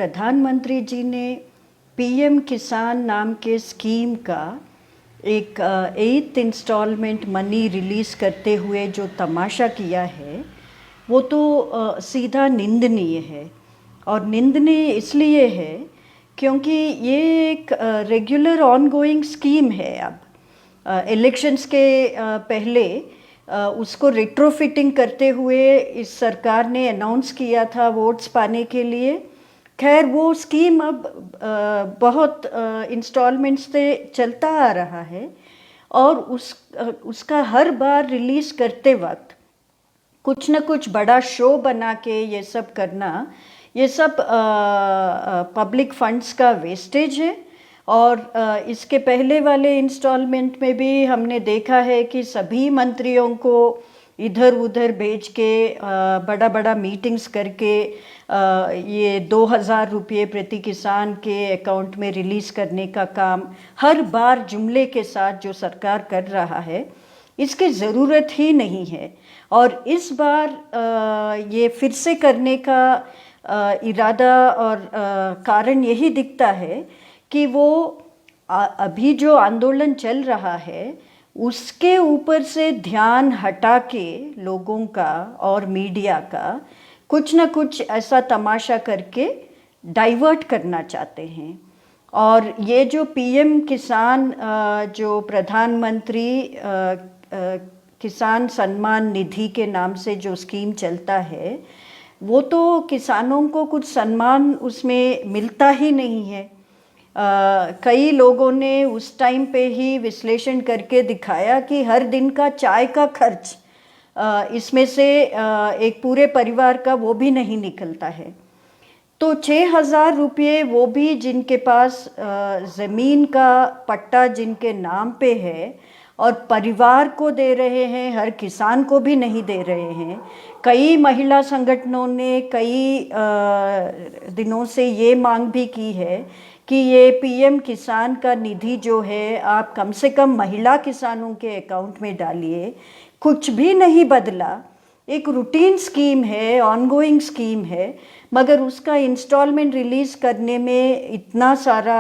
प्रधानमंत्री जी ने पीएम किसान नाम के स्कीम का एक 8th इंस्टॉलमेंट मनी रिलीज़ करते हुए जो तमाशा किया है वो तो सीधा निंदनीय है। और निंदनीय इसलिए है क्योंकि ये एक रेगुलर ऑनगोइंग स्कीम है। अब इलेक्शंस के पहले उसको रिट्रोफिटिंग करते हुए इस सरकार ने अनाउंस किया था वोट्स पाने के लिए। खैर वो स्कीम अब बहुत इंस्टॉलमेंट्स से चलता आ रहा है और उसका हर बार रिलीज़ करते वक्त कुछ न कुछ बड़ा शो बना के ये सब करना, ये सब पब्लिक फंड्स का वेस्टेज है। और इसके पहले वाले इंस्टॉलमेंट में भी हमने देखा है कि सभी मंत्रियों को इधर उधर भेज के बड़ा बड़ा मीटिंग्स करके ये 2000 रुपये प्रति किसान के अकाउंट में रिलीज़ करने का काम हर बार जुमले के साथ जो सरकार कर रहा है, इसकी ज़रूरत ही नहीं है। और इस बार ये फिर से करने का इरादा और कारण यही दिखता है कि वो अभी जो आंदोलन चल रहा है उसके ऊपर से ध्यान हटा के लोगों का और मीडिया का कुछ ना कुछ ऐसा तमाशा करके डाइवर्ट करना चाहते हैं। और ये जो पीएम किसान जो प्रधानमंत्री किसान सम्मान निधि के नाम से जो स्कीम चलता है, वो तो किसानों को कुछ सम्मान उसमें मिलता ही नहीं है। कई लोगों ने उस टाइम पे ही विश्लेषण करके दिखाया कि हर दिन का चाय का खर्च इसमें से एक पूरे परिवार का वो भी नहीं निकलता है। तो 6000 रुपये वो भी जिनके पास ज़मीन का पट्टा जिनके नाम पे है और परिवार को दे रहे हैं, हर किसान को भी नहीं दे रहे हैं। कई महिला संगठनों ने कई दिनों से ये मांग भी की है कि ये पीएम किसान का निधि जो है आप कम से कम महिला किसानों के अकाउंट में डालिए। कुछ भी नहीं बदला, एक रूटीन स्कीम है, ऑनगोइंग स्कीम है, मगर उसका इंस्टॉलमेंट रिलीज़ करने में इतना सारा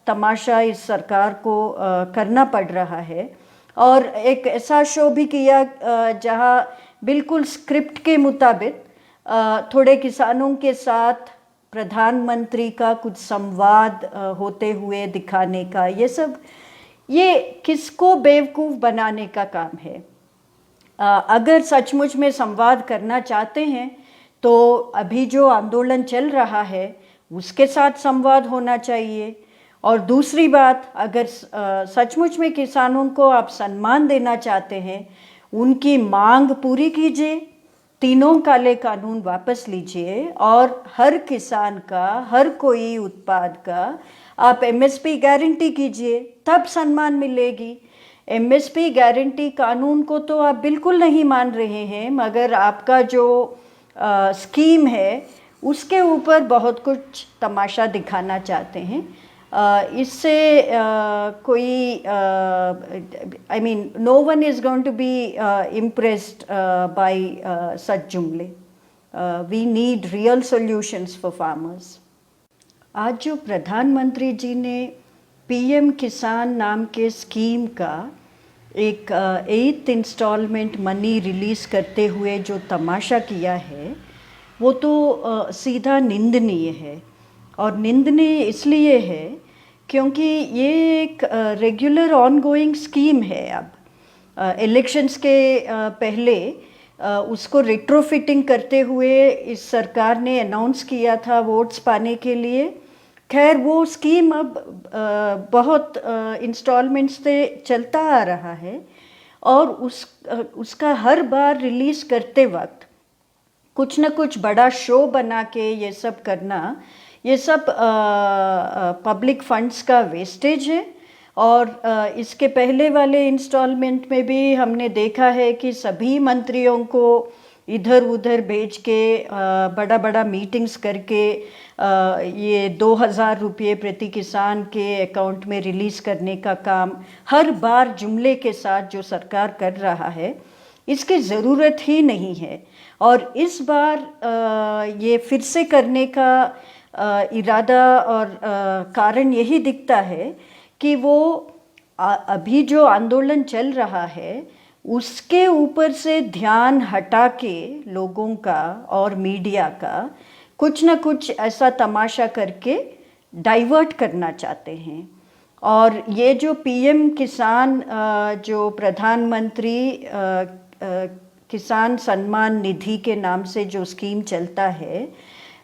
तमाशा इस सरकार को करना पड़ रहा है। और एक ऐसा शो भी किया जहां बिल्कुल स्क्रिप्ट के मुताबिक थोड़े किसानों के साथ प्रधानमंत्री का कुछ संवाद होते हुए दिखाने का, ये किसको बेवकूफ़ बनाने का काम है। अगर सचमुच में संवाद करना चाहते हैं तो अभी जो आंदोलन चल रहा है उसके साथ संवाद होना चाहिए। और दूसरी बात, अगर सचमुच में किसानों को आप सम्मान देना चाहते हैं, उनकी मांग पूरी कीजिए, तीनों काले कानून वापस लीजिए और हर किसान का, हर कोई उत्पाद का आप एमएसपी गारंटी कीजिए, तब सम्मान मिलेगी। एमएसपी गारंटी कानून को तो आप बिल्कुल नहीं मान रहे हैं, मगर आपका जो स्कीम है उसके ऊपर बहुत कुछ तमाशा दिखाना चाहते हैं। इससे कोई I mean no one is going to be impressed by such जुमले। We need real solutions for farmers। आज जो प्रधानमंत्री जी ने पीएम किसान नाम के स्कीम का एक 8th इंस्टॉलमेंट मनी रिलीज़ करते हुए जो तमाशा किया है वो तो सीधा निंदनीय है। और निंदनीय इसलिए है क्योंकि ये एक रेगुलर ऑनगोइंग स्कीम है। अब इलेक्शंस के पहले उसको रिट्रोफिटिंग करते हुए इस सरकार ने अनाउंस किया था वोट्स पाने के लिए। खैर वो स्कीम अब बहुत इंस्टॉलमेंट्स से चलता आ रहा है और उसका हर बार रिलीज़ करते वक्त कुछ न कुछ बड़ा शो बना के ये सब करना, ये सब पब्लिक फंड्स का वेस्टेज है। और इसके पहले वाले इंस्टॉलमेंट में भी हमने देखा है कि सभी मंत्रियों को इधर उधर भेज के बड़ा बड़ा मीटिंग्स करके ये 2000 रुपये प्रति किसान के अकाउंट में रिलीज़ करने का काम हर बार जुमले के साथ जो सरकार कर रहा है, इसकी ज़रूरत ही नहीं है। और इस बार ये फिर से करने का इरादा और कारण यही दिखता है कि वो अभी जो आंदोलन चल रहा है उसके ऊपर से ध्यान हटा के लोगों का और मीडिया का कुछ ना कुछ ऐसा तमाशा करके डाइवर्ट करना चाहते हैं। और ये जो पीएम किसान जो प्रधानमंत्री किसान सम्मान निधि के नाम से जो स्कीम चलता है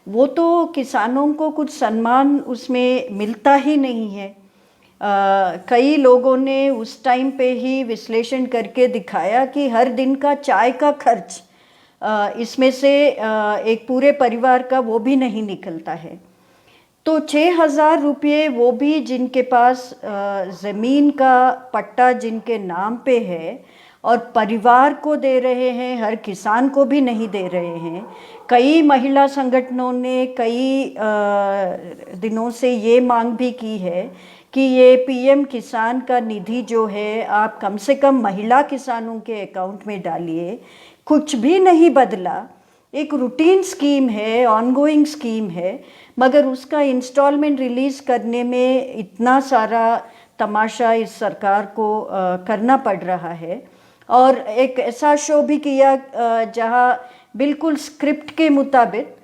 वो तो किसानों को कुछ सम्मान उसमें मिलता ही नहीं है। कई लोगों ने उस टाइम पे ही विश्लेषण करके दिखाया कि हर दिन का चाय का खर्च इसमें से एक पूरे परिवार का वो भी नहीं निकलता है। तो 6,000 रुपये वो भी जिनके पास ज़मीन का पट्टा जिनके नाम पे है और परिवार को दे रहे हैं, हर किसान को भी नहीं दे रहे हैं। कई महिला संगठनों ने कई दिनों से ये मांग भी की है कि ये पीएम किसान का निधि जो है आप कम से कम महिला किसानों के अकाउंट में डालिए। कुछ भी नहीं बदला, एक रूटीन स्कीम है, ऑनगोइंग स्कीम है, मगर उसका इंस्टॉलमेंट रिलीज़ करने में इतना सारा तमाशा इस सरकार को करना पड़ रहा है। और एक ऐसा शो भी किया जहां बिल्कुल स्क्रिप्ट के मुताबिक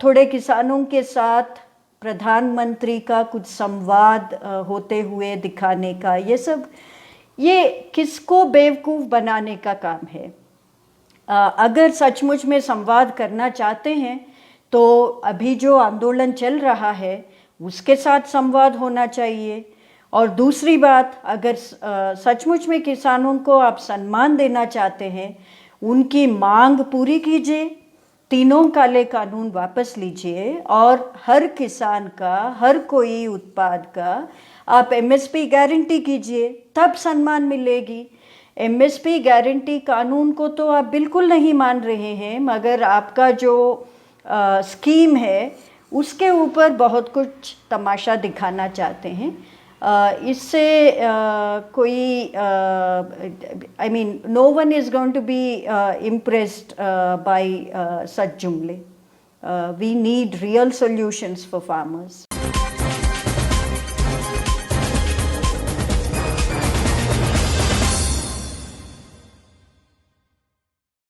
थोड़े किसानों के साथ प्रधानमंत्री का कुछ संवाद होते हुए दिखाने का, ये किसको बेवकूफ़ बनाने का काम है। अगर सचमुच में संवाद करना चाहते हैं तो अभी जो आंदोलन चल रहा है उसके साथ संवाद होना चाहिए। और दूसरी बात, अगर सचमुच में किसानों को आप सम्मान देना चाहते हैं, उनकी मांग पूरी कीजिए, तीनों काले कानून वापस लीजिए और हर किसान का, हर कोई उत्पाद का आप एमएसपी गारंटी कीजिए, तब सम्मान मिलेगी। एमएसपी गारंटी कानून को तो आप बिल्कुल नहीं मान रहे हैं, मगर आपका जो स्कीम है उसके ऊपर बहुत कुछ तमाशा दिखाना चाहते हैं। इससे कोई I mean no one is going to be impressed by such जुमले। We need real solutions for farmers.